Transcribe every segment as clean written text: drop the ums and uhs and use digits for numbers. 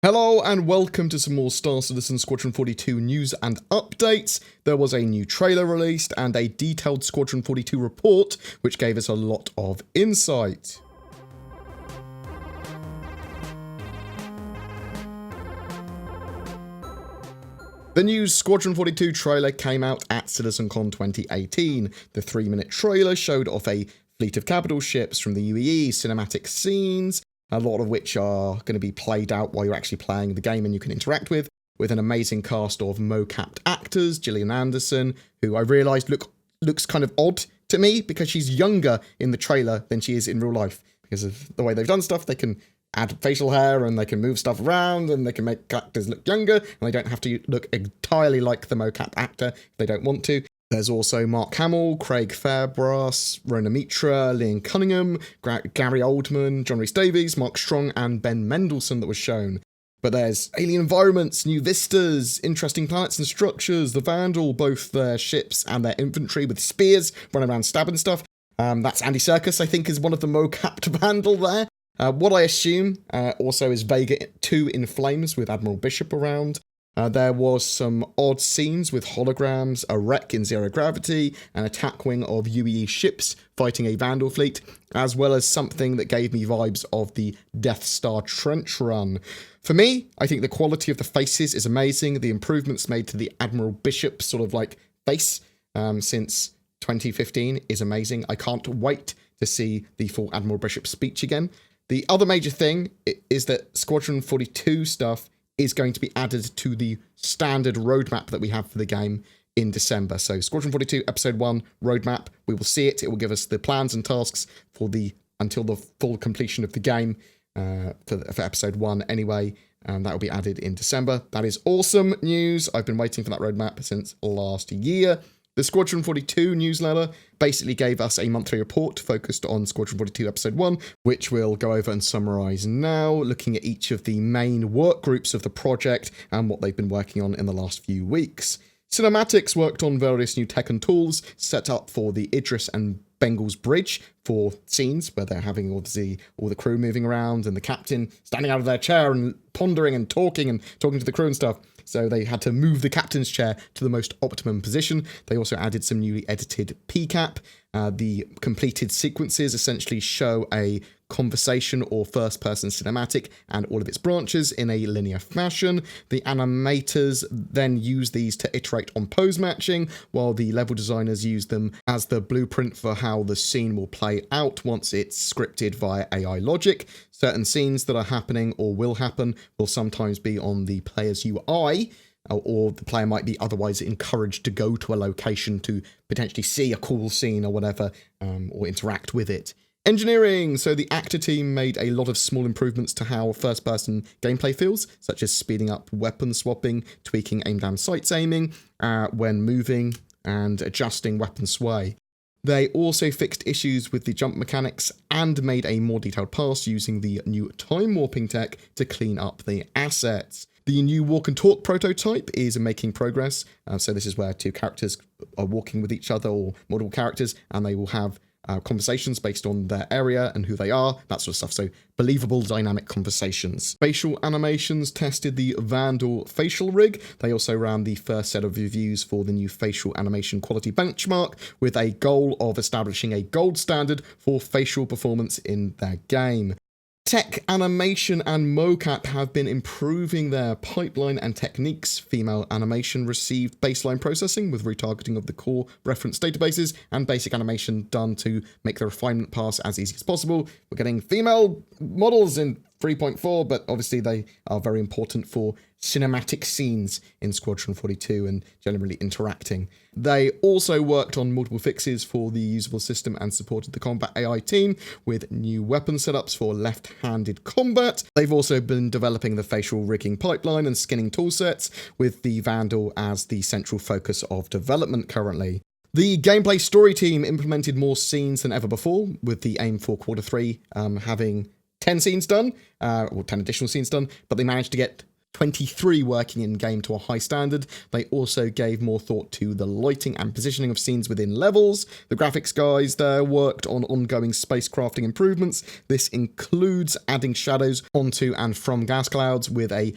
Hello and welcome to some more Citizen Squadron 42 news and updates. There was a new trailer released and a detailed Squadron 42 report which gave us a lot of insight. The new Squadron 42 trailer came out at CitizenCon 2018. The 3-minute trailer showed off a fleet of capital ships from the UEE, cinematic scenes, a lot of which are going to be played out while you're actually playing the game and you can interact with an amazing cast of mo-capped actors. Gillian Anderson, who I realised looks kind of odd to me because she's younger in the trailer than she is in real life. Because of the way they've done stuff, they can add facial hair and they can move stuff around and they can make actors look younger and they don't have to look entirely like the mo-cap actor if they don't want to. There's also Mark Hamill, Craig Fairbrass, Rona Mitra, Liam Cunningham, Gary Oldman, John Rhys-Davies, Mark Strong, and Ben Mendelsohn that was shown. But there's alien environments, new vistas, interesting planets and structures, the Vandal, both their ships and their infantry with spears running around stabbing stuff. That's Andy Serkis, I think, is one of the mo-capped Vandal there. What I assume also is Vega 2 in flames with Admiral Bishop around. There was some odd scenes with holograms, a wreck in zero gravity, an attack wing of UEE ships fighting a Vandal fleet, as well as something that gave me vibes of the Death Star trench run. For me, I think the quality of the faces is amazing. The improvements made to the Admiral Bishop sort of like face since 2015 is amazing. I can't wait to see the full Admiral Bishop speech again. The other major thing is that Squadron 42 stuff is going to be added to the standard roadmap that we have for the game in December. So Squadron 42 Episode 1 roadmap, we will see it. It will give us the plans and tasks for until the full completion of the game for Episode 1 anyway. That will be added in December. That is awesome news. I've been waiting for that roadmap since last year. The Squadron 42 newsletter basically gave us a monthly report focused on Squadron 42 Episode 1, which we'll go over and summarise now, looking at each of the main work groups of the project and what they've been working on in the last few weeks. Cinematics worked on various new tech and tools set up for the Idris and Bengal's bridge for scenes where they're having all the crew moving around and the captain standing out of their chair and pondering and talking to the crew and stuff. So they had to move the captain's chair to the most optimum position. They also added some newly edited PCAP. The completed sequences essentially show a conversation or first-person cinematic and all of its branches in a linear fashion. The animators then use these to iterate on pose matching, while the level designers use them as the blueprint for how the scene will play out once it's scripted via AI logic. Certain scenes that are happening or will happen will sometimes be on the player's UI, or the player might be otherwise encouraged to go to a location to potentially see a cool scene or whatever, or interact with it. Engineering! So the actor team made a lot of small improvements to how first-person gameplay feels, such as speeding up weapon swapping, tweaking aim-down sights aiming when moving, and adjusting weapon sway. They also fixed issues with the jump mechanics and made a more detailed pass using the new time warping tech to clean up the assets. The new walk and talk prototype is making progress. So this is where two characters are walking with each other, or multiple characters, and they will have conversations based on their area and who they are, that sort of stuff. So believable dynamic conversations. Facial animations tested the Vandal facial rig. They also ran the first set of reviews for the new facial animation quality benchmark with a goal of establishing a gold standard for facial performance in their game. Tech, animation, and mocap have been improving their pipeline and techniques. Female animation received baseline processing with retargeting of the core reference databases and basic animation done to make the refinement pass as easy as possible. We're getting female models in 3.4, but obviously they are very important for cinematic scenes in Squadron 42 and generally interacting. They also worked on multiple fixes for the usable system and supported the combat AI team with new weapon setups for left-handed combat. They've also been developing the facial rigging pipeline and skinning toolsets, with the Vandal as the central focus of development currently. The gameplay story team implemented more scenes than ever before, with the aim for Quarter 3 having 10 scenes done, or 10 additional scenes done, but they managed to get 23 working in-game to a high standard. They also gave more thought to the lighting and positioning of scenes within levels. The graphics guys there worked on ongoing spacecrafting improvements. This includes adding shadows onto and from gas clouds with a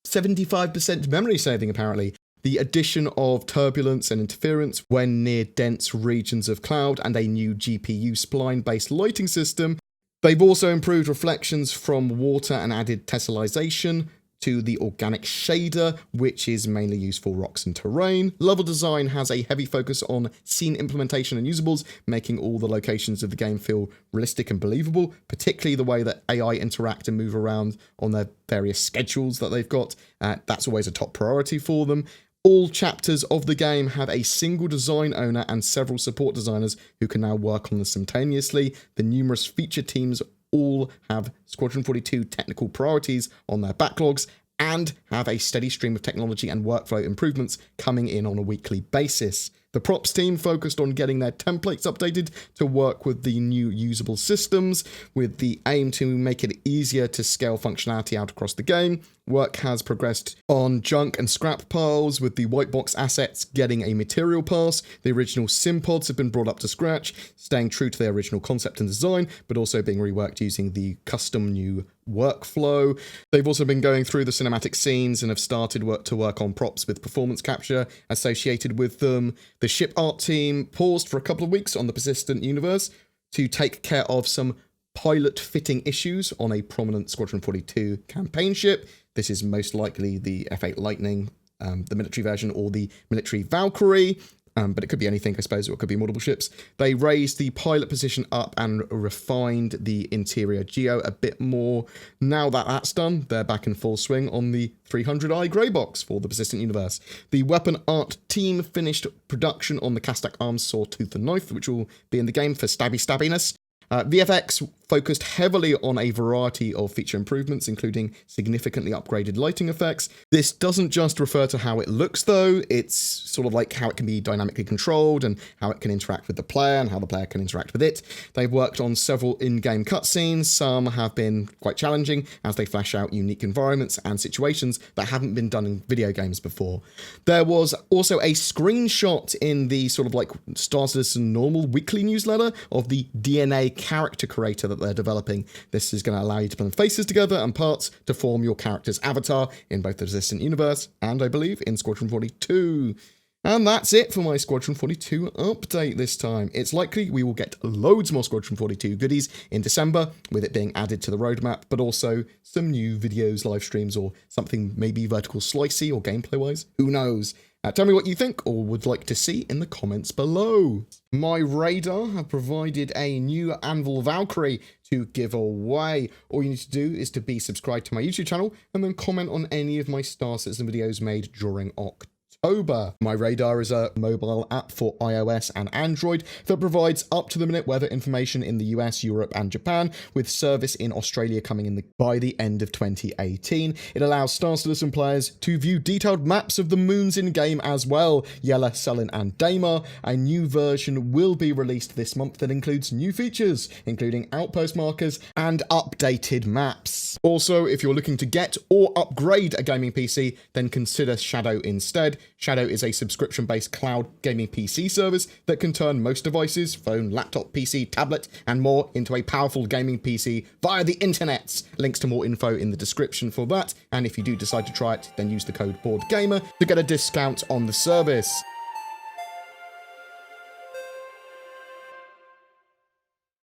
75% memory saving, apparently. The addition of turbulence and interference when near dense regions of cloud, and a new GPU spline-based lighting system. They've also improved reflections from water and added tessellation to the organic shader, which is mainly used for rocks and terrain. Level design has a heavy focus on scene implementation and usables, making all the locations of the game feel realistic and believable, particularly the way that AI interact and move around on their various schedules that they've got. That's always a top priority for them. All chapters of the game have a single design owner and several support designers who can now work on them simultaneously. The numerous feature teams all have Squadron 42 technical priorities on their backlogs and have a steady stream of technology and workflow improvements coming in on a weekly basis. The props team focused on getting their templates updated to work with the new usable systems, with the aim to make it easier to scale functionality out across the game. Work has progressed on junk and scrap piles, with the white box assets getting a material pass. The original sim pods have been brought up to scratch, staying true to their original concept and design, but also being reworked using the custom new workflow. They've also been going through the cinematic scenes and have started to work on props with performance capture associated with them. The ship art team paused for a couple of weeks on the Persistent universe to take care of some pilot fitting issues on a prominent Squadron 42 campaign ship. This is most likely the F8 Lightning, the military version, or the military Valkyrie. But it could be anything, I suppose, or it could be multiple ships. They raised the pilot position up and refined the interior geo a bit more. Now that that's done, they're back in full swing on the 300i grey box for the Persistent universe. The weapon art team finished production on the Kastak Arms Sword, Tooth and Knife, which will be in the game for stabbiness. VFX focused heavily on a variety of feature improvements, including significantly upgraded lighting effects. This doesn't just refer to how it looks, though. It's sort of like how it can be dynamically controlled and how it can interact with the player and how the player can interact with it. They've worked on several in-game cutscenes. Some have been quite challenging as they flesh out unique environments and situations that haven't been done in video games before. There was also a screenshot in the sort of like Star Citizen normal weekly newsletter of the DNA character creator that they're developing. This is going to allow you to blend faces together and parts to form your character's avatar in both the Resistant universe and, I believe, in Squadron 42. And that's it for my Squadron 42 update this time. It's likely we will get loads more Squadron 42 goodies in December, with it being added to the roadmap, but also some new videos, live streams, or something maybe vertical slicey or gameplay-wise. Who knows? Tell me what you think or would like to see in the comments below. My radar have provided a new Anvil Valkyrie to give away. All you need to do is to be subscribed to my YouTube channel and then comment on any of my Star Citizen videos made during October. My Radar is a mobile app for iOS and Android that provides up-to-the-minute weather information in the US, Europe, and Japan, with service in Australia coming in by the end of 2018. It allows Star Citizen players to view detailed maps of the moons in-game as well, Yela, Selin, and Daymar. A new version will be released this month that includes new features, including outpost markers and updated maps. Also, if you're looking to get or upgrade a gaming PC, then consider Shadow instead. Shadow is a subscription-based cloud gaming PC service that can turn most devices, phone, laptop, PC, tablet, and more into a powerful gaming PC via the internets. Links to more info in the description for that, and if you do decide to try it, then use the code BoredGamer to get a discount on the service.